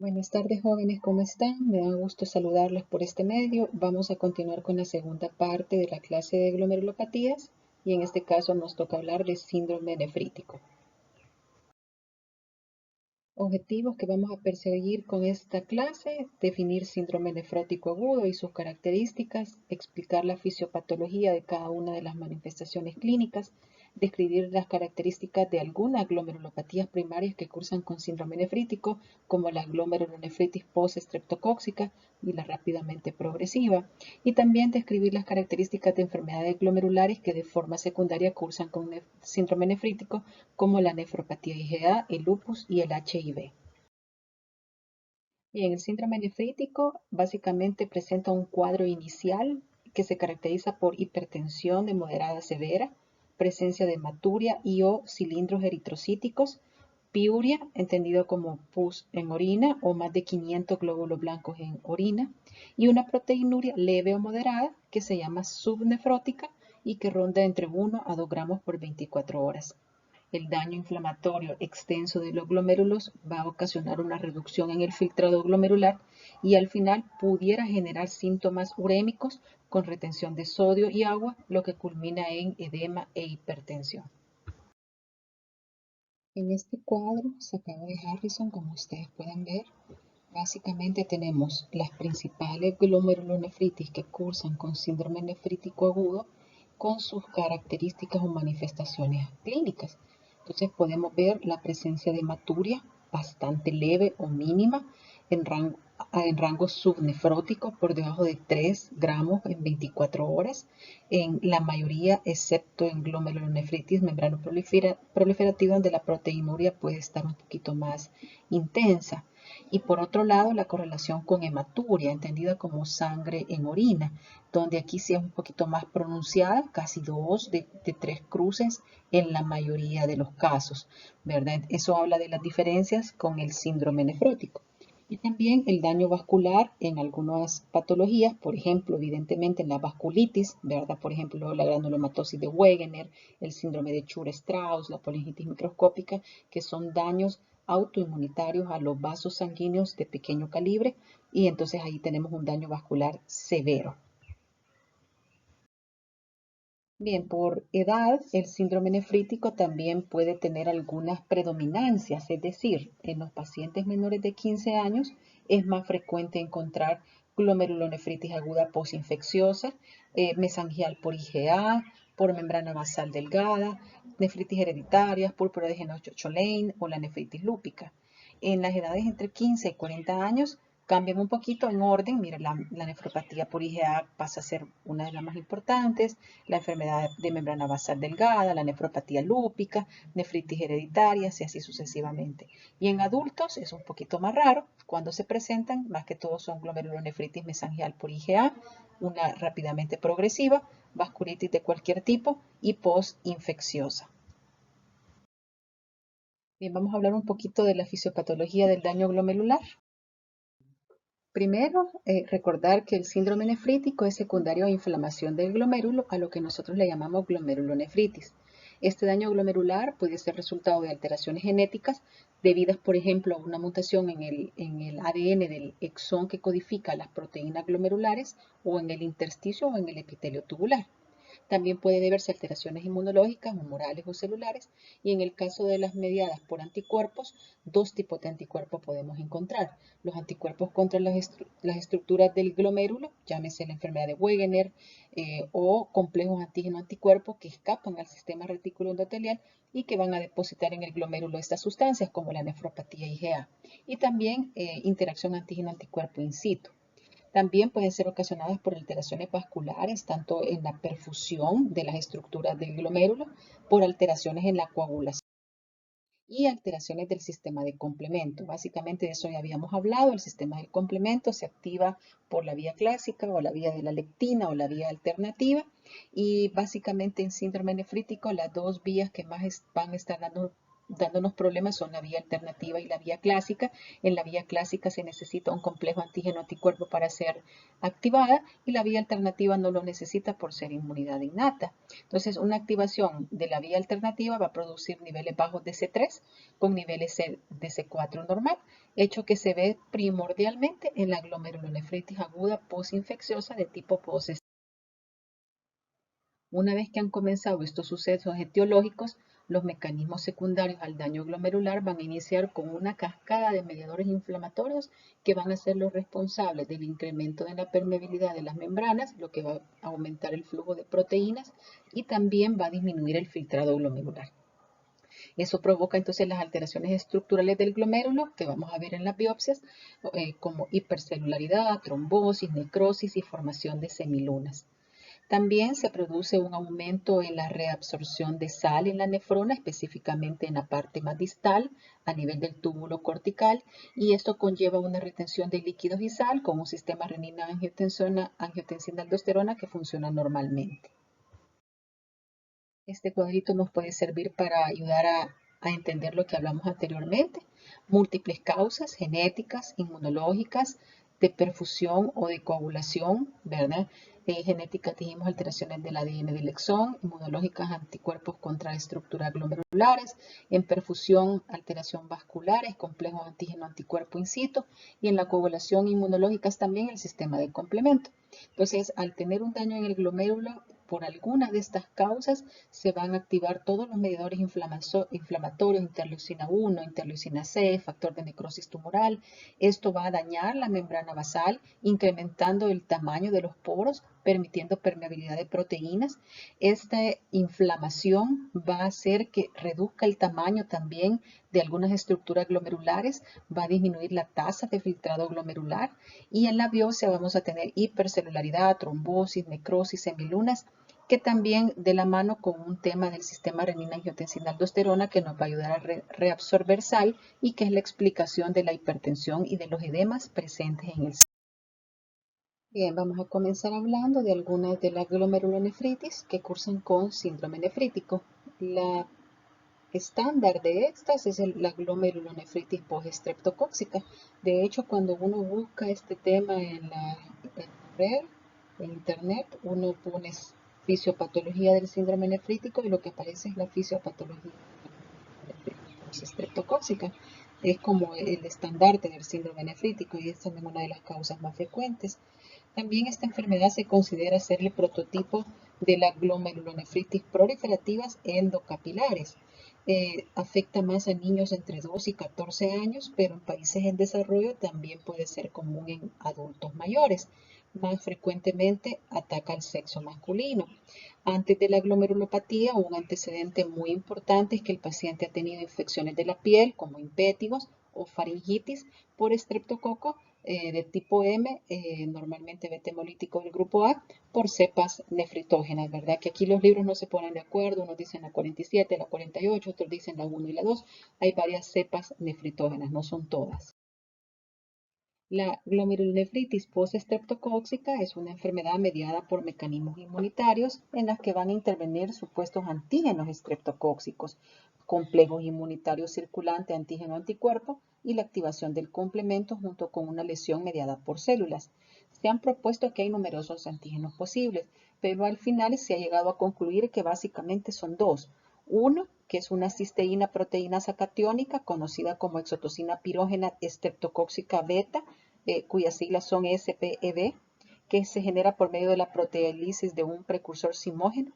Buenas tardes, jóvenes, ¿cómo están? Me da gusto saludarles por este medio. Vamos a continuar con la segunda parte de la clase de glomerulopatías y en este caso nos toca hablar de síndrome nefrítico. Objetivos que vamos a perseguir con esta clase: definir síndrome nefrótico agudo y sus características, explicar la fisiopatología de cada una de las manifestaciones clínicas, describir las características de algunas glomerulopatías primarias que cursan con síndrome nefrítico, como la glomerulonefritis post-estreptocóxica y la rápidamente progresiva, y también describir las características de enfermedades glomerulares que de forma secundaria cursan con síndrome nefrítico, como la nefropatía IgA, el lupus y el HIV. Bien, el síndrome nefrítico básicamente presenta un cuadro inicial que se caracteriza por hipertensión de moderada a severa, presencia de hematuria y o cilindros eritrocíticos, piuria, entendido como pus en orina o más de 500 glóbulos blancos en orina, y una proteinuria leve o moderada que se llama subnefrótica y que ronda entre 1 a 2 gramos por 24 horas. El daño inflamatorio extenso de los glomérulos va a ocasionar una reducción en el filtrado glomerular y al final pudiera generar síntomas urémicos con retención de sodio y agua, lo que culmina en edema e hipertensión. En este cuadro sacado de Harrison, como ustedes pueden ver, básicamente tenemos las principales glomerulonefritis que cursan con síndrome nefrítico agudo con sus características o manifestaciones clínicas. Entonces podemos ver la presencia de hematuria bastante leve o mínima en rango subnefrótico por debajo de 3 gramos en 24 horas en la mayoría, excepto en glomerulonefritis membranoproliferativa, donde la proteinuria puede estar un poquito más intensa. Y por otro lado, la correlación con hematuria, entendida como sangre en orina, donde aquí sí es un poquito más pronunciada, casi 2 de 3 cruces en la mayoría de los casos, ¿verdad? Eso habla de las diferencias con el síndrome nefrótico. Y también el daño vascular en algunas patologías, por ejemplo, evidentemente en la vasculitis, ¿verdad? Por ejemplo, la granulomatosis de Wegener, el síndrome de Chur-Strauss, la polingitis microscópica, que son daños autoinmunitarios a los vasos sanguíneos de pequeño calibre, y entonces ahí tenemos un daño vascular severo. Bien, por edad, el síndrome nefrítico también puede tener algunas predominancias, es decir, en los pacientes menores de 15 años es más frecuente encontrar glomerulonefritis aguda posinfecciosa, mesangial por IgA, por membrana basal delgada, nefritis hereditarias, púrpura de Henoch-Schönlein o la nefritis lúpica. En las edades entre 15 y 40 años cambian un poquito en orden. Mira, la nefropatía por IgA pasa a ser una de las más importantes, la enfermedad de membrana basal delgada, la nefropatía lúpica, nefritis hereditaria, y así sucesivamente. Y en adultos es un poquito más raro. Cuando se presentan, más que todo son glomerulonefritis mesangial por IgA, una rápidamente progresiva, vasculitis de cualquier tipo y postinfecciosa. Bien, vamos a hablar un poquito de la fisiopatología del daño glomerular. Primero, recordar que el síndrome nefrítico es secundario a inflamación del glomérulo, a lo que nosotros le llamamos glomerulonefritis. Este daño glomerular puede ser resultado de alteraciones genéticas debidas, por ejemplo, a una mutación en el ADN del exón que codifica las proteínas glomerulares o en el intersticio o en el epitelio tubular. También puede deberse a alteraciones inmunológicas, humorales o celulares, y en el caso de las mediadas por anticuerpos, dos tipos de anticuerpos podemos encontrar. Los anticuerpos contra las estructuras del glomérulo, llámese la enfermedad de Wegener, o complejos antígeno-anticuerpos que escapan al sistema retículo endotelial y que van a depositar en el glomérulo estas sustancias como la nefropatía IgA. Y también interacción antígeno-anticuerpo in situ. También pueden ser ocasionadas por alteraciones vasculares, tanto en la perfusión de las estructuras del glomérulo, por alteraciones en la coagulación y alteraciones del sistema de complemento. Básicamente de eso ya habíamos hablado. El sistema de complemento se activa por la vía clásica o la vía de la lectina o la vía alternativa, y básicamente en síndrome nefrítico las dos vías que más van a estar dando dándonos problemas son la vía alternativa y la vía clásica. En la vía clásica se necesita un complejo antígeno-anticuerpo para ser activada y la vía alternativa no lo necesita por ser inmunidad innata. Entonces, una activación de la vía alternativa va a producir niveles bajos de C3 con niveles de C4 normal, hecho que se ve primordialmente en la glomerulonefritis aguda postinfecciosa de tipo post. Una vez que han comenzado estos sucesos etiológicos, los mecanismos secundarios al daño glomerular van a iniciar con una cascada de mediadores inflamatorios que van a ser los responsables del incremento de la permeabilidad de las membranas, lo que va a aumentar el flujo de proteínas y también va a disminuir el filtrado glomerular. Eso provoca entonces las alteraciones estructurales del glomérulo que vamos a ver en las biopsias, como hipercelularidad, trombosis, necrosis y formación de semilunas. También se produce un aumento en la reabsorción de sal en la nefrona, específicamente en la parte más distal, a nivel del túbulo cortical, y esto conlleva una retención de líquidos y sal con un sistema renina-angiotensina-aldosterona que funciona normalmente. Este cuadrito nos puede servir para ayudar a entender lo que hablamos anteriormente. Múltiples causas genéticas, inmunológicas, de perfusión o de coagulación, ¿verdad? Genéticas, dijimos, alteraciones del ADN del exón, inmunológicas, anticuerpos contra estructuras glomerulares, en perfusión, alteración vasculares, complejos antígeno-anticuerpo in situ, y en la coagulación inmunológicas también el sistema de complemento. Entonces, al tener un daño en el glomérulo, por alguna de estas causas se van a activar todos los mediadores inflamatorios, interleucina 1, interleucina C, factor de necrosis tumoral. Esto va a dañar la membrana basal, incrementando el tamaño de los poros, permitiendo permeabilidad de proteínas. Esta inflamación va a hacer que reduzca el tamaño también de algunas estructuras glomerulares, va a disminuir la tasa de filtrado glomerular y en la biopsia vamos a tener hipercelularidad, trombosis, necrosis, semilunas, que también de la mano con un tema del sistema renina-angiotensina-aldosterona que nos va a ayudar a reabsorber sal y que es la explicación de la hipertensión y de los edemas presentes en el sistema. Bien, vamos a comenzar hablando de algunas de las glomerulonefritis que cursan con síndrome nefrítico. La estándar de estas es la glomerulonefritis post-estreptocóxica. De hecho, cuando uno busca este tema en la red, en internet, uno pone fisiopatología del síndrome nefrítico y lo que aparece es la fisiopatología post-estreptocóxica. Es como el estandarte del síndrome nefrítico y es también una de las causas más frecuentes. También esta enfermedad se considera ser el prototipo de la glomerulonefritis proliferativas endocapilares. Afecta más a niños entre 2 y 14 años, pero en países en desarrollo también puede ser común en adultos mayores. Más frecuentemente ataca al sexo masculino. Antes de la glomerulopatía, un antecedente muy importante es que el paciente ha tenido infecciones de la piel, como impétigos o faringitis por estreptococo de tipo M, normalmente beta-hemolítico del grupo A, por cepas nefritógenas, ¿verdad? Que aquí los libros no se ponen de acuerdo, unos dicen la 47, la 48, otros dicen la 1 y la 2. Hay varias cepas nefritógenas, no son todas. La glomerulonefritis post-estreptocóxica es una enfermedad mediada por mecanismos inmunitarios en las que van a intervenir supuestos antígenos estreptocóxicos, complejos inmunitarios circulantes antígeno-anticuerpo y la activación del complemento junto con una lesión mediada por células. Se han propuesto que hay numerosos antígenos posibles, pero al final se ha llegado a concluir que básicamente son dos. Uno, que es una cisteína proteinasa catiónica conocida como exotocina pirógena estreptocóxica beta, cuyas siglas son SPEB, que se genera por medio de la proteólisis de un precursor simógeno,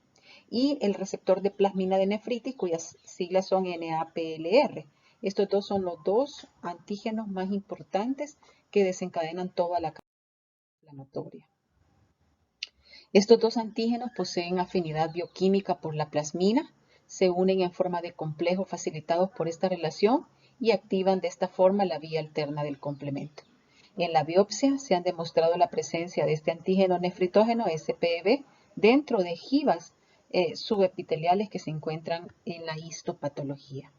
y el receptor de plasmina de nefritis, cuyas siglas son NAPLR. Estos dos son los dos antígenos más importantes que desencadenan toda la cadena inflamatoria. Estos dos antígenos poseen afinidad bioquímica por la plasmina, se unen en forma de complejos facilitados por esta relación y activan de esta forma la vía alterna del complemento. En la biopsia se han demostrado la presencia de este antígeno nefritógeno SPEB dentro de jivas subepiteliales que se encuentran en la histopatología.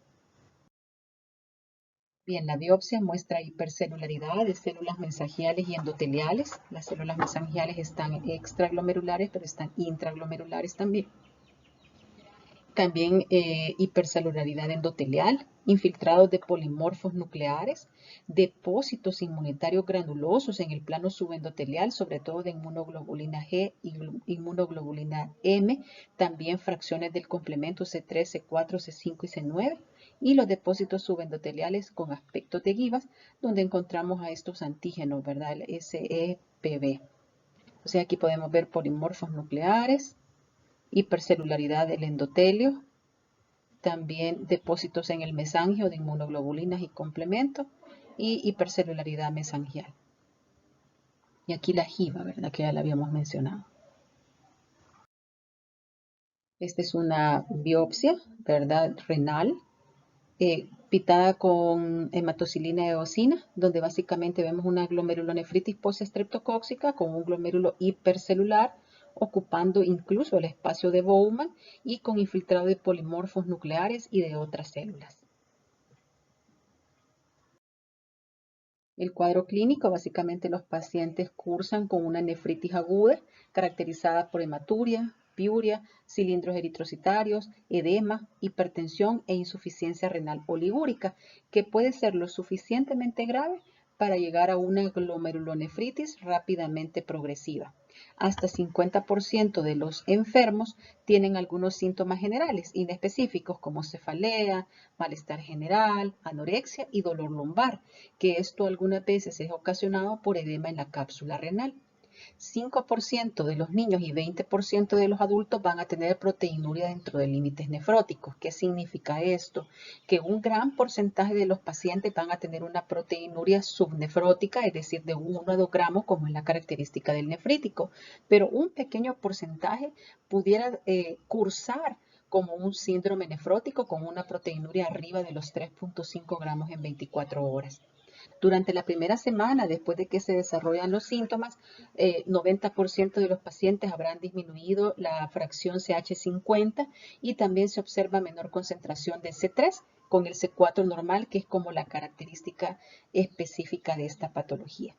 Bien, la biopsia muestra hipercelularidad de células mesangiales y endoteliales. Las células mesangiales están extraglomerulares, pero están intraglomerulares también. También hipercelularidad endotelial, infiltrados de polimorfos nucleares, depósitos inmunitarios granulosos en el plano subendotelial, sobre todo de inmunoglobulina G y inmunoglobulina M, también fracciones del complemento C3, C4, C5 y C9, y los depósitos subendoteliales con aspectos de Givas, donde encontramos a estos antígenos, ¿verdad? El SEPB. O sea, aquí podemos ver polimorfos nucleares, hipercelularidad del endotelio, también depósitos en el mesangio de inmunoglobulinas y complemento y hipercelularidad mesangial. Y aquí la jiva, ¿verdad? Que ya la habíamos mencionado. Esta es una biopsia, ¿verdad? Renal, pitada con hematocilina eosina, donde básicamente vemos una glomerulonefritis postestreptocóxica con un glomérulo hipercelular, ocupando incluso el espacio de Bowman y con infiltrado de polimorfos nucleares y de otras células. El cuadro clínico, básicamente los pacientes cursan con una nefritis aguda caracterizada por hematuria, piuria, cilindros eritrocitarios, edema, hipertensión e insuficiencia renal oligúrica, que puede ser lo suficientemente grave para llegar a una glomerulonefritis rápidamente progresiva. Hasta 50% de los enfermos tienen algunos síntomas generales inespecíficos como cefalea, malestar general, anorexia y dolor lumbar, que esto algunas veces es ocasionado por edema en la cápsula renal. 5% de los niños y 20% de los adultos van a tener proteinuria dentro de límites nefróticos. ¿Qué significa esto? Que un gran porcentaje de los pacientes van a tener una proteinuria subnefrótica, es decir, de 1 a 2 gramos, como es la característica del nefrítico, pero un pequeño porcentaje pudiera cursar como un síndrome nefrótico con una proteinuria arriba de los 3.5 gramos en 24 horas. Durante la primera semana, después de que se desarrollan los síntomas, 90% de los pacientes habrán disminuido la fracción CH50 y también se observa menor concentración de C3 con el C4 normal, que es como la característica específica de esta patología.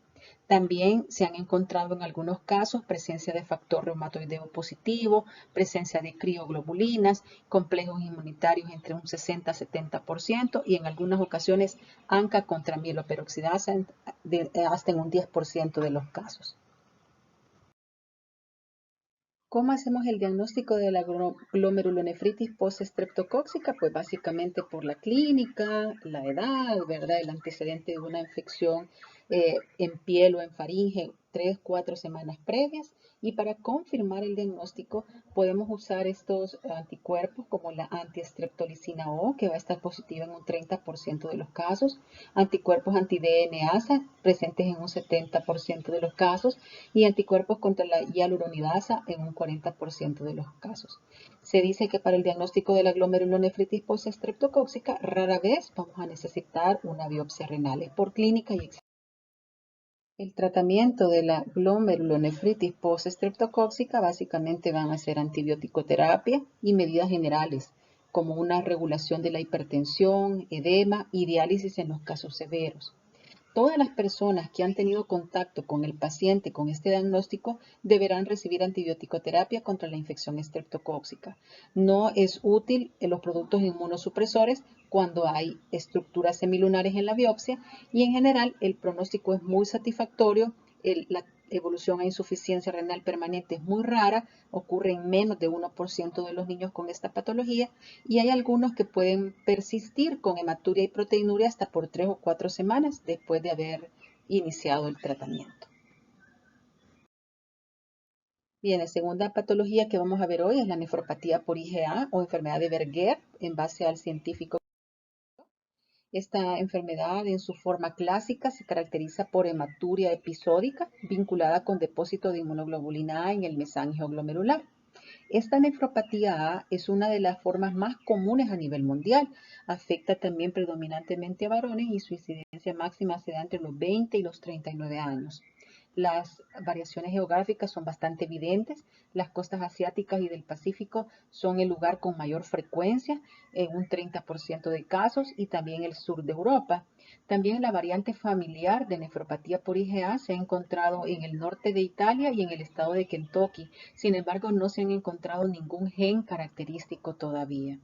También se han encontrado en algunos casos presencia de factor reumatoideo positivo, presencia de crioglobulinas, complejos inmunitarios entre un 60 a 70% y en algunas ocasiones ANCA contra mieloperoxidasa hasta en un 10% de los casos. ¿Cómo hacemos el diagnóstico de la glomerulonefritis postestreptocóxica? Pues básicamente por la clínica, la edad, ¿verdad? El antecedente de una infección en piel o en faringe 3-4 semanas previas. Y para confirmar el diagnóstico podemos usar estos anticuerpos como la antiestreptolicina O, que va a estar positiva en un 30% de los casos, anticuerpos anti-DNasa presentes en un 70% de los casos y anticuerpos contra la hialuronidasa en un 40% de los casos. Se dice que para el diagnóstico de la glomerulonefritis postestreptocóxica rara vez vamos a necesitar una biopsia renal, es por clínica y el tratamiento de la glomerulonefritis postestreptocóxica básicamente van a ser antibiótico-terapia y medidas generales, como una regulación de la hipertensión, edema y diálisis en los casos severos. Todas las personas que han tenido contacto con el paciente con este diagnóstico deberán recibir antibiótico-terapia contra la infección estreptocóxica. No es útil en los productos inmunosupresores cuando hay estructuras semilunares en la biopsia y en general el pronóstico es muy satisfactorio. La evolución a insuficiencia renal permanente es muy rara, ocurre en menos de 1% de los niños con esta patología y hay algunos que pueden persistir con hematuria y proteinuria hasta por 3 o 4 semanas después de haber iniciado el tratamiento. Bien, la segunda patología que vamos a ver hoy es la nefropatía por IgA o enfermedad de Berger en base al científico. Esta enfermedad en su forma clásica se caracteriza por hematuria episódica vinculada con depósito de inmunoglobulina A en el mesangio glomerular. Esta nefropatía A es una de las formas más comunes a nivel mundial. Afecta también predominantemente a varones y su incidencia máxima se da entre los 20 y los 39 años. Las variaciones geográficas son bastante evidentes. Las costas asiáticas y del Pacífico son el lugar con mayor frecuencia, en un 30% de casos, y también el sur de Europa. También la variante familiar de nefropatía por IgA se ha encontrado en el norte de Italia y en el estado de Kentucky. Sin embargo, no se han encontrado ningún gen característico todavía.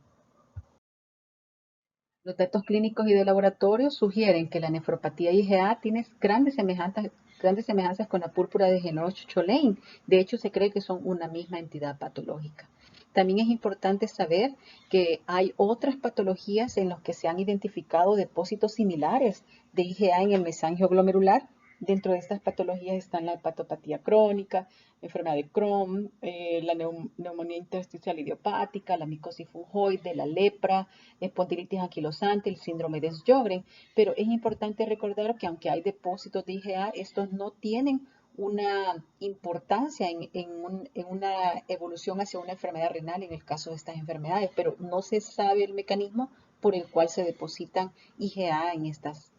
Los datos clínicos y de laboratorio sugieren que la nefropatía IgA tiene grandes semejanzas con la púrpura de Genoch-Cholain. De hecho, se cree que son una misma entidad patológica. También es importante saber que hay otras patologías en las que se han identificado depósitos similares de IgA en el mesangio glomerular. Dentro de estas patologías están la hepatopatía crónica, enfermedad de Crohn, la neumonía intersticial idiopática, la micosis fungoide, la lepra, espondilitis anquilosante, el síndrome de Sjögren. Pero es importante recordar que aunque hay depósitos de IgA, estos no tienen una importancia en una evolución hacia una enfermedad renal en el caso de estas enfermedades, pero no se sabe el mecanismo por el cual se depositan IgA en estas.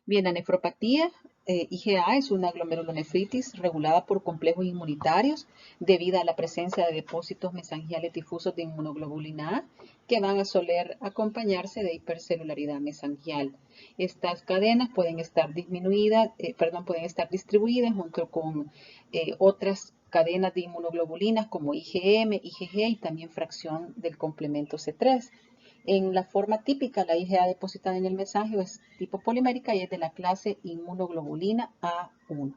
Bien, la nefropatía IgA es una glomerulonefritis regulada por complejos inmunitarios debido a la presencia de depósitos mesangiales difusos de inmunoglobulina A que van a soler acompañarse de hipercelularidad mesangial. Estas cadenas pueden estar pueden estar distribuidas junto con otras cadenas de inmunoglobulinas como IgM, IgG y también fracción del complemento C3. En la forma típica, la IgA depositada en el mesangio es tipo polimérica y es de la clase inmunoglobulina A1.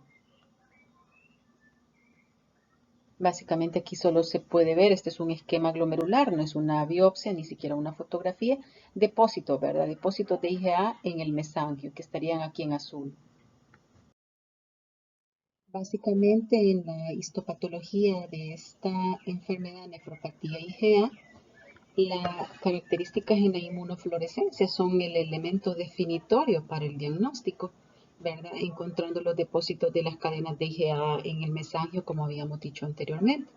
Básicamente aquí solo se puede ver, este es un esquema glomerular, no es una biopsia, ni siquiera una fotografía, depósitos, ¿verdad? Depósitos de IgA en el mesangio, que estarían aquí en azul. Básicamente en la histopatología de esta enfermedad nefropatía IgA, las características en la inmunofluorescencia son el elemento definitorio para el diagnóstico, ¿verdad? Encontrando los depósitos de las cadenas de IgA en el mesangio, como habíamos dicho anteriormente.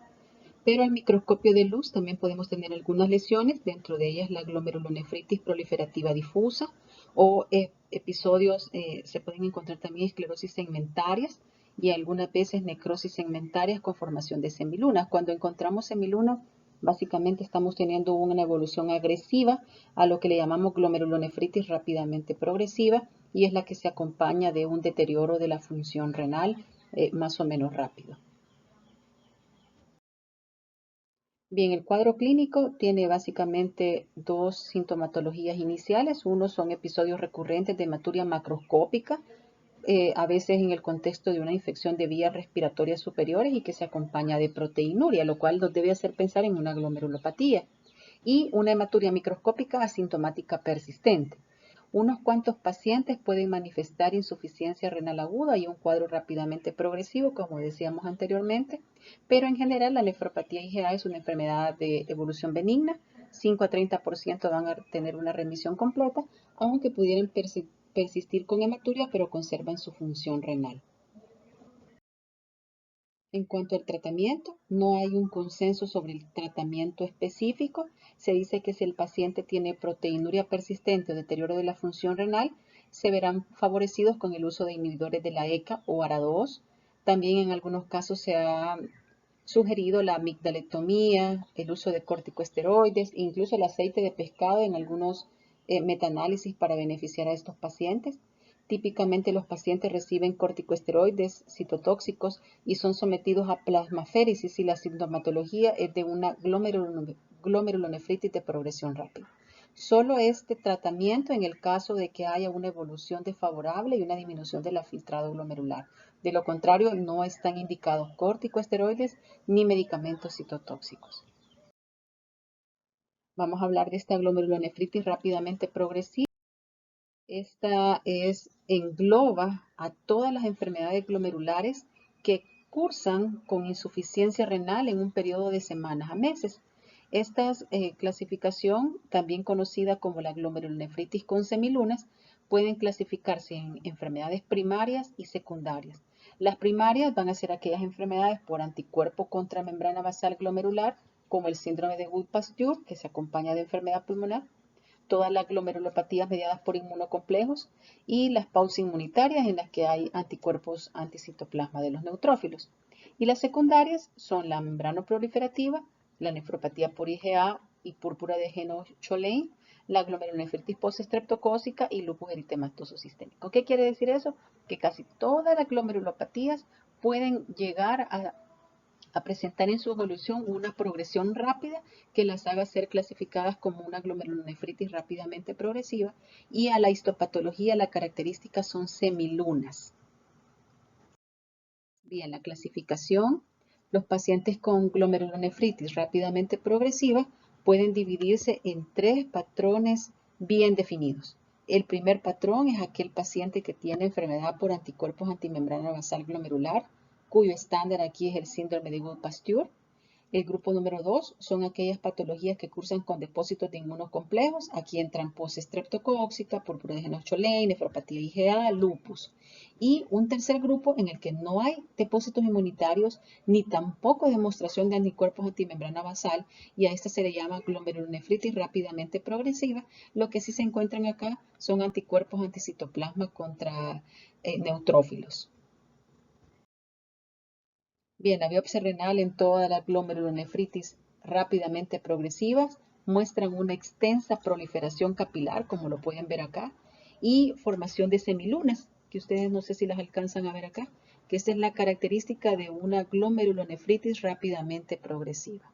Pero al microscopio de luz también podemos tener algunas lesiones, dentro de ellas la glomerulonefritis proliferativa difusa o episodios, se pueden encontrar también esclerosis segmentarias y algunas veces necrosis segmentarias con formación de semilunas. Cuando encontramos semilunas, básicamente estamos teniendo una evolución agresiva a lo que le llamamos glomerulonefritis rápidamente progresiva y es la que se acompaña de un deterioro de la función renal más o menos rápido. Bien, el cuadro clínico tiene básicamente dos sintomatologías iniciales. Uno son episodios recurrentes de hematuria macroscópica, a veces en el contexto de una infección de vías respiratorias superiores y que se acompaña de proteinuria, lo cual nos debe hacer pensar en una glomerulopatía. Y una hematuria microscópica asintomática persistente. Unos cuantos pacientes pueden manifestar insuficiencia renal aguda y un cuadro rápidamente progresivo, como decíamos anteriormente, pero en general la nefropatía IgA es una enfermedad de evolución benigna. 5 a 30% van a tener una remisión completa, aunque pudieran persistir con hematuria, pero conservan su función renal. En cuanto al tratamiento, no hay un consenso sobre el tratamiento específico. Se dice que si el paciente tiene proteinuria persistente o deterioro de la función renal, se verán favorecidos con el uso de inhibidores de la ECA o ARA2. También en algunos casos se ha sugerido la amigdalectomía, el uso de corticosteroides, incluso el aceite de pescado en algunos metaanálisis para beneficiar a estos pacientes. Típicamente los pacientes reciben corticosteroides citotóxicos y son sometidos a plasmaféresis y la sintomatología es de una glomerulonefritis de progresión rápida. Solo este tratamiento en el caso de que haya una evolución desfavorable y una disminución de la filtrado glomerular. De lo contrario, no están indicados corticosteroides ni medicamentos citotóxicos. Vamos a hablar de esta glomerulonefritis rápidamente progresiva. Esta engloba a todas las enfermedades glomerulares que cursan con insuficiencia renal en un periodo de semanas a meses. Esta clasificación, también conocida como la glomerulonefritis con semilunas, pueden clasificarse en enfermedades primarias y secundarias. Las primarias van a ser aquellas enfermedades por anticuerpo contra membrana basal glomerular, como el síndrome de Wood-Pasteur, que se acompaña de enfermedad pulmonar. todas las glomerulopatías mediadas por inmunocomplejos y las pausinmunitarias en las que hay anticuerpos anticitoplasma de los neutrófilos. Y las secundarias son la membranoproliferativa, la nefropatía por IgA y púrpura de Henoch-Schönlein, la glomerulonefritis postestreptocócica y lupus eritematoso sistémico. ¿Qué quiere decir eso? Que casi todas las glomerulopatías pueden llegar a presentar en su evolución una progresión rápida que las haga ser clasificadas como una glomerulonefritis rápidamente progresiva, y a la histopatología la característica son semilunas. Bien, la clasificación: los pacientes con glomerulonefritis rápidamente progresiva pueden dividirse en 3 patrones bien definidos. El primer patrón es aquel paciente que tiene enfermedad por anticuerpos antimembrana basal glomerular, cuyo estándar aquí es el síndrome de Gould-Pasteur. El grupo número 2 son aquellas patologías que cursan con depósitos de inmunocomplejos. Aquí entran postestreptocócica, púrpura de Henoch-Schönlein, nefropatía IgA, lupus. Y un tercer grupo en el que no hay depósitos inmunitarios ni tampoco demostración de anticuerpos antimembrana basal, y a esta se le llama glomerulonefritis rápidamente progresiva. Lo que sí se encuentran acá son anticuerpos anticitoplasma contra neutrófilos. Bien, la biopsia renal en todas las glomerulonefritis rápidamente progresivas muestran una extensa proliferación capilar, como lo pueden ver acá, y formación de semilunas, que ustedes no sé si las alcanzan a ver acá, que esta es la característica de una glomerulonefritis rápidamente progresiva.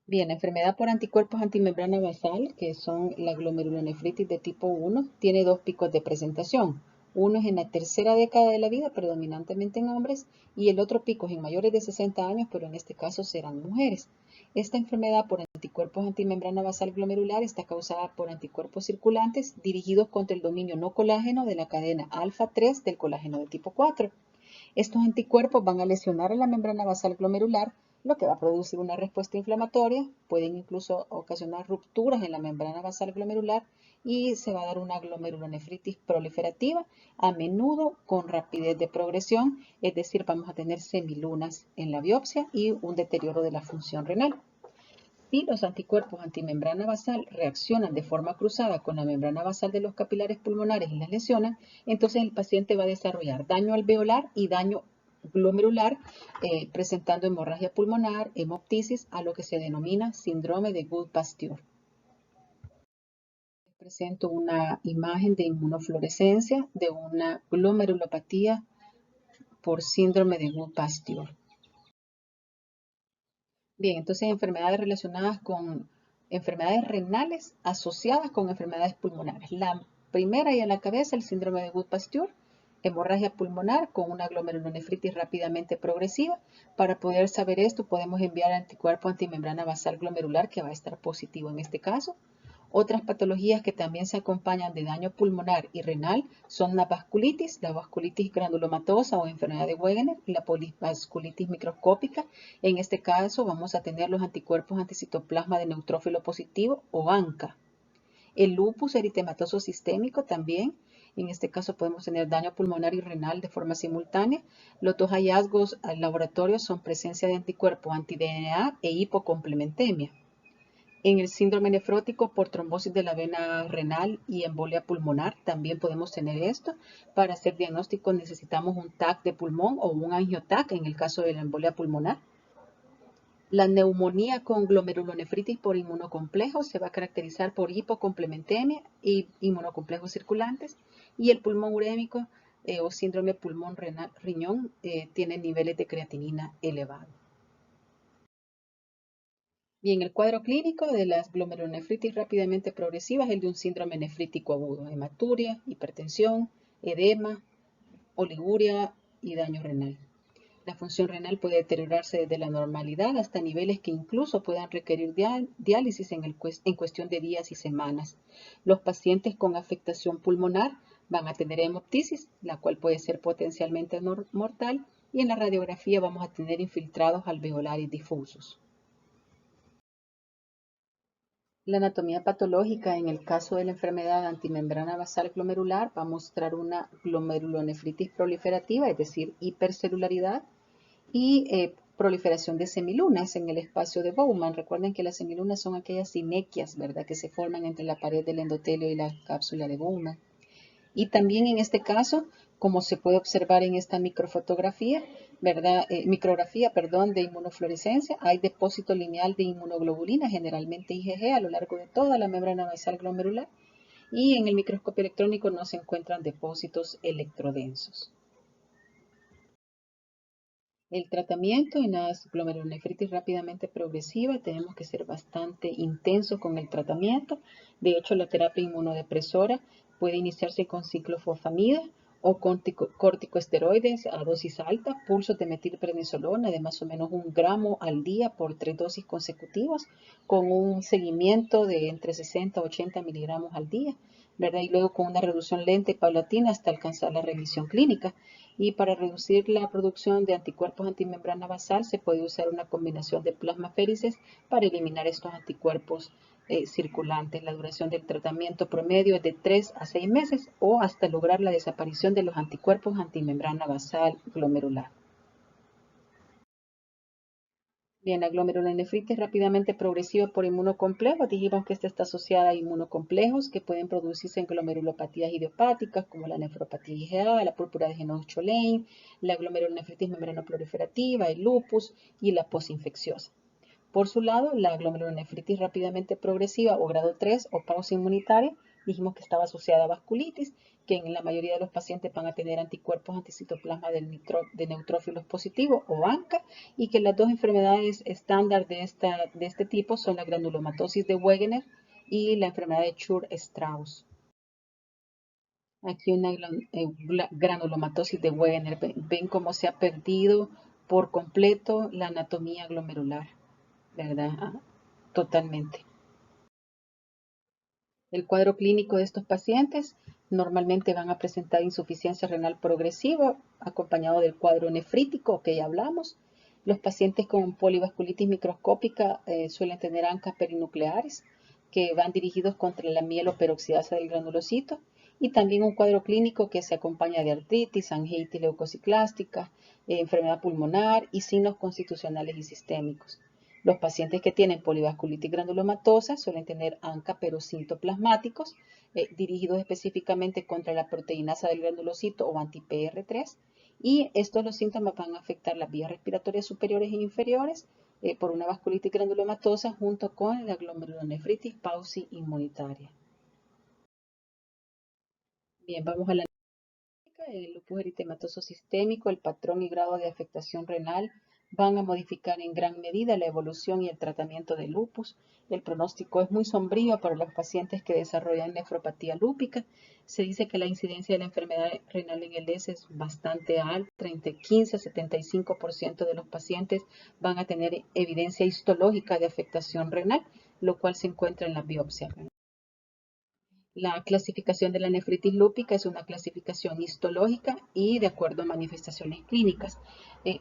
Bien, la enfermedad por anticuerpos antimembrana basal, que son la glomerulonefritis de tipo 1, tiene 2 picos de presentación. Uno es en la tercera década de la vida, predominantemente en hombres, y el otro pico es en mayores de 60 años, pero en este caso serán mujeres. Esta enfermedad por anticuerpos antimembrana basal glomerular está causada por anticuerpos circulantes dirigidos contra el dominio no colágeno de la cadena alfa 3 del colágeno de tipo 4. Estos anticuerpos van a lesionar a la membrana basal glomerular, lo que va a producir una respuesta inflamatoria. Pueden incluso ocasionar rupturas en la membrana basal glomerular y se va a dar una glomerulonefritis proliferativa, a menudo con rapidez de progresión, es decir, vamos a tener semilunas en la biopsia y un deterioro de la función renal. Si los anticuerpos antimembrana basal reaccionan de forma cruzada con la membrana basal de los capilares pulmonares y las lesionan, entonces el paciente va a desarrollar daño alveolar y daño glomerular, presentando hemorragia pulmonar, hemoptisis, a lo que se denomina síndrome de Gould-Pasteur. Presento una imagen de inmunofluorescencia de una glomerulopatía por síndrome de Gould-Pasteur. Bien, entonces enfermedades relacionadas con enfermedades renales asociadas con enfermedades pulmonares. La primera y a la cabeza, el síndrome de Gould-Pasteur, hemorragia pulmonar con una glomerulonefritis rápidamente progresiva. Para poder saber esto, podemos enviar anticuerpo antimembrana basal glomerular, que va a estar positivo en este caso. Otras patologías que también se acompañan de daño pulmonar y renal son la vasculitis granulomatosa o enfermedad de Wegener, y la polivasculitis microscópica. En este caso vamos a tener los anticuerpos anticitoplasma de neutrófilo positivo o ANCA. El lupus eritematoso sistémico también. En este caso podemos tener daño pulmonar y renal de forma simultánea. Los dos hallazgos al laboratorio son presencia de anticuerpo anti-DNA e hipocomplementemia. En el síndrome nefrótico por trombosis de la vena renal y embolia pulmonar también podemos tener esto. Para hacer diagnóstico necesitamos un TAC de pulmón o un angioTAC en el caso de la embolia pulmonar. La neumonía con glomerulonefritis por inmunocomplejos se va a caracterizar por hipocomplementemia y inmunocomplejos circulantes, y el pulmón urémico o síndrome pulmón renal riñón tiene niveles de creatinina elevados. Bien, el cuadro clínico de las glomerulonefritis rápidamente progresivas es el de un síndrome nefrítico agudo: hematuria, hipertensión, edema, oliguria y daño renal. La función renal puede deteriorarse desde la normalidad hasta niveles que incluso puedan requerir diálisis en cuestión de días y semanas. Los pacientes con afectación pulmonar van a tener hemoptisis, la cual puede ser potencialmente mortal, y en la radiografía vamos a tener infiltrados alveolares difusos. La anatomía patológica en el caso de la enfermedad antimembrana basal glomerular va a mostrar una glomerulonefritis proliferativa, es decir, hipercelularidad, y proliferación de semilunas en el espacio de Bowman. Recuerden que las semilunas son aquellas sinequias, ¿verdad?, que se forman entre la pared del endotelio y la cápsula de Bowman. Y también en este caso, como se puede observar en esta microfotografía, ¿verdad? Micrografía, perdón, de inmunofluorescencia, hay depósito lineal de inmunoglobulina, generalmente IgG, a lo largo de toda la membrana basal glomerular. Y en el microscopio electrónico no se encuentran depósitos electrodensos. El tratamiento en la glomerulonefritis rápidamente progresiva, tenemos que ser bastante intensos con el tratamiento. De hecho, la terapia inmunodepresora puede iniciarse con ciclofosfamida o con corticosteroides a dosis alta, pulsos de metilprednisolona de más o menos 1 gramo al día por 3 dosis consecutivas, con un seguimiento de entre 60 a 80 miligramos al día, ¿verdad? Y luego con una reducción lenta y paulatina hasta alcanzar la remisión clínica. Y para reducir la producción de anticuerpos antimembrana basal se puede usar una combinación de plasmaféresis para eliminar estos anticuerpos circulantes. La duración del tratamiento promedio es de 3 a 6 meses o hasta lograr la desaparición de los anticuerpos antimembrana basal glomerular. Bien, la glomerulonefritis rápidamente progresiva por inmunocomplejos. Dijimos que esta está asociada a inmunocomplejos que pueden producirse en glomerulopatías idiopáticas como la nefropatía IgA, la púrpura de Henoch-Schönlein, la glomerulonefritis membranoproliferativa, el lupus y la posinfecciosa. Por su lado, la glomerulonefritis rápidamente progresiva o grado 3 o pausa inmunitaria, dijimos que estaba asociada a vasculitis, que en la mayoría de los pacientes van a tener anticuerpos anticitoplasma de neutrófilos positivos o ANCA, y que las dos enfermedades estándar de este tipo son la granulomatosis de Wegener y la enfermedad de Church-Strauss. Aquí una granulomatosis de Wegener. Ven cómo se ha perdido por completo la anatomía glomerular, ¿verdad? Totalmente. El cuadro clínico de estos pacientes normalmente van a presentar insuficiencia renal progresiva acompañado del cuadro nefrítico que ya hablamos. Los pacientes con polivasculitis microscópica suelen tener ANCA perinucleares que van dirigidos contra la mieloperoxidasa del granulocito, y también un cuadro clínico que se acompaña de artritis, angiitis leucociclástica, enfermedad pulmonar y signos constitucionales y sistémicos. Los pacientes que tienen polivasculitis granulomatosa suelen tener ANCA pero sintoplasmáticos, dirigidos específicamente contra la proteinasa del granulocito o anti-PR3, y estos los síntomas van a afectar las vías respiratorias superiores e inferiores por una vasculitis granulomatosa junto con la glomerulonefritis pausi inmunitaria. Bien, vamos a la el lupus eritematoso sistémico, el patrón y grado de afectación renal van a modificar en gran medida la evolución y el tratamiento del lupus. El pronóstico es muy sombrío para los pacientes que desarrollan nefropatía lúpica. Se dice que la incidencia de la enfermedad renal en el S es bastante alta, entre 15 a 75% de los pacientes van a tener evidencia histológica de afectación renal, lo cual se encuentra en la biopsia. La clasificación de la nefritis lúpica es una clasificación histológica y de acuerdo a manifestaciones clínicas.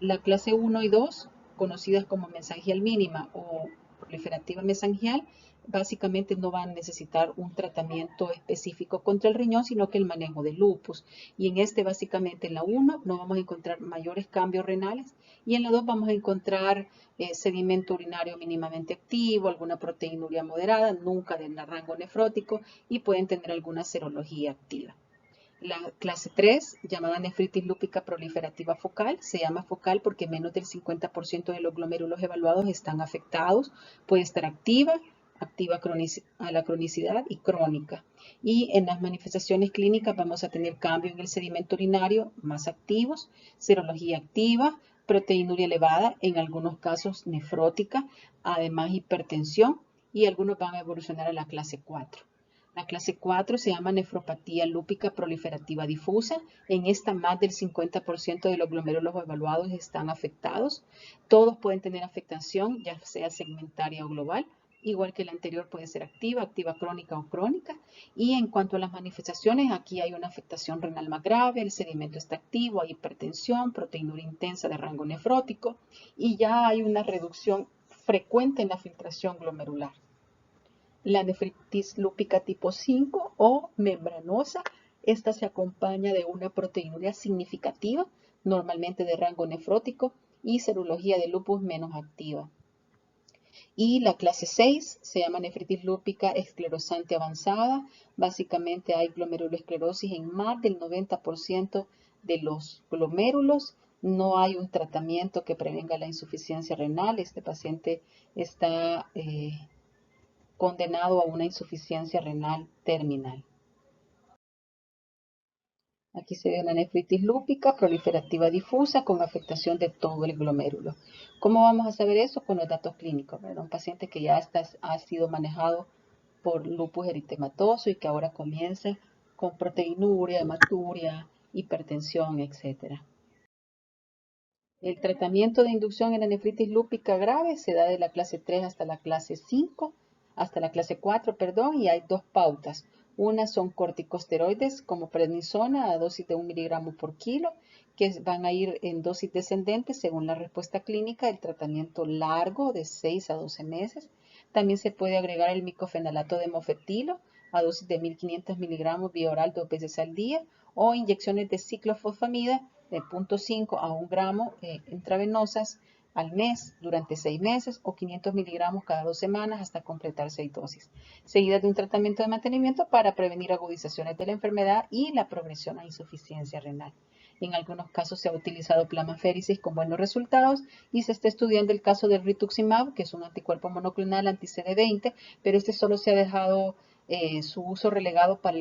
La clase 1 y 2, conocidas como mesangial mínima o proliferativa mesangial, básicamente no van a necesitar un tratamiento específico contra el riñón, sino que el manejo del lupus. Y en básicamente en la 1, no vamos a encontrar mayores cambios renales, y en la 2 vamos a encontrar sedimento urinario mínimamente activo, alguna proteinuria moderada, nunca de rango nefrótico, y pueden tener alguna serología activa. La clase 3, llamada nefritis lúpica proliferativa focal, se llama focal porque menos del 50% de los glomérulos evaluados están afectados. Puede estar activa a la cronicidad y crónica. Y en las manifestaciones clínicas vamos a tener cambio en el sedimento urinario más activos, serología activa, proteinuria elevada, en algunos casos nefrótica, además hipertensión, y algunos van a evolucionar a la clase 4. La clase 4 se llama nefropatía lúpica proliferativa difusa. En esta más del 50% de los glomérulos evaluados están afectados. Todos pueden tener afectación, ya sea segmentaria o global. Igual que la anterior, puede ser activa, activa crónica o crónica. Y en cuanto a las manifestaciones, aquí hay una afectación renal más grave, el sedimento está activo, hay hipertensión, proteinuria intensa de rango nefrótico, y ya hay una reducción frecuente en la filtración glomerular. La nefritis lúpica tipo 5 o membranosa, esta se acompaña de una proteinuria significativa, normalmente de rango nefrótico, y serología de lupus menos activa. Y la clase 6 se llama nefritis lúpica esclerosante avanzada. Básicamente hay glomerulosclerosis en más del 90% de los glomérulos. No hay un tratamiento que prevenga la insuficiencia renal. Este paciente está condenado a una insuficiencia renal terminal. Aquí se ve una nefritis lúpica proliferativa difusa con afectación de todo el glomérulo. ¿Cómo vamos a saber eso? Con los datos clínicos, ¿verdad? Un paciente que ya ha sido manejado por lupus eritematoso y que ahora comienza con proteinuria, hematuria, hipertensión, etc. El tratamiento de inducción en la nefritis lúpica grave se da de la clase 3 hasta la clase 5, hasta la clase 4, perdón, y hay dos pautas. Una son corticosteroides como prednisona a dosis de 1 miligramo por kilo, que van a ir en dosis descendente según la respuesta clínica del tratamiento largo de 6 a 12 meses. También se puede agregar el micofenalato de mofetilo a dosis de 1500 miligramos vía oral 2 veces al día o inyecciones de ciclofosfamida de 0.5 a 1 gramo intravenosas al mes durante 6 meses o 500 miligramos cada 2 semanas hasta completar 6 dosis, seguidas de un tratamiento de mantenimiento para prevenir agudizaciones de la enfermedad y la progresión a insuficiencia renal. En algunos casos se ha utilizado plasmaféresis con buenos resultados y se está estudiando el caso del rituximab, que es un anticuerpo monoclonal anti-CD20, pero este solo se ha dejado su uso relegado para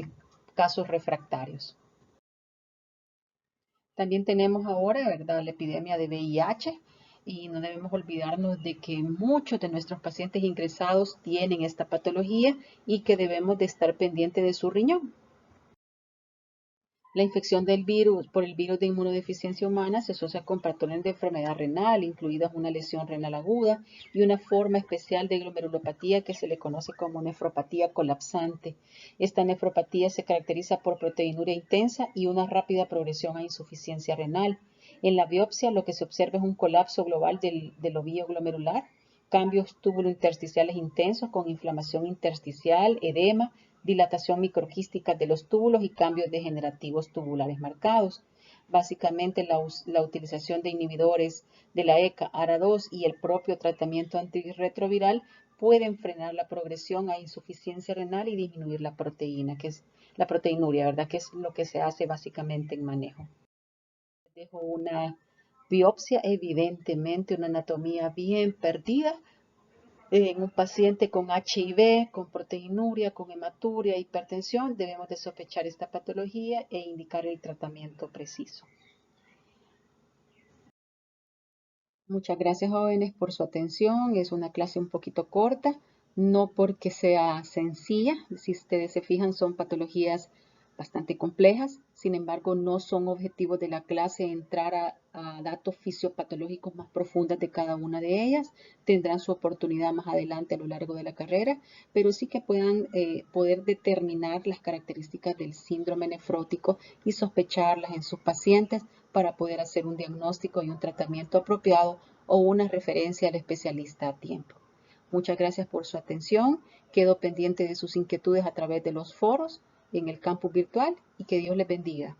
casos refractarios. También tenemos ahora, ¿verdad?, la epidemia de VIH y no debemos olvidarnos de que muchos de nuestros pacientes ingresados tienen esta patología y que debemos de estar pendientes de su riñón. La infección del virus por el virus de inmunodeficiencia humana se asocia con patrones de enfermedad renal, incluidas una lesión renal aguda y una forma especial de glomerulopatía que se le conoce como nefropatía colapsante. Esta nefropatía se caracteriza por proteinuria intensa y una rápida progresión a insuficiencia renal. En la biopsia lo que se observa es un colapso global del ovillo glomerular, cambios túbulo-intersticiales intensos con inflamación intersticial, edema, dilatación microquística de los túbulos y cambios degenerativos tubulares marcados. Básicamente la utilización de inhibidores de la ECA, ARA2 y el propio tratamiento antirretroviral pueden frenar la progresión a insuficiencia renal y disminuir la proteína, que es la proteinuria, ¿verdad? Que es lo que se hace básicamente en manejo. Dejo una biopsia, evidentemente una anatomía bien perdida, en un paciente con HIV, con proteinuria, con hematuria, hipertensión, debemos de sospechar esta patología e indicar el tratamiento preciso. Muchas gracias, jóvenes, por su atención. Es una clase un poquito corta, no porque sea sencilla. Si ustedes se fijan, son patologías bastante complejas. Sin embargo, no son objetivos de la clase entrar a datos fisiopatológicos más profundos de cada una de ellas. Tendrán su oportunidad más adelante a lo largo de la carrera, pero sí que puedan poder determinar las características del síndrome nefrótico y sospecharlas en sus pacientes para poder hacer un diagnóstico y un tratamiento apropiado o una referencia al especialista a tiempo. Muchas gracias por su atención. Quedo pendiente de sus inquietudes a través de los foros en el campus virtual y que Dios les bendiga.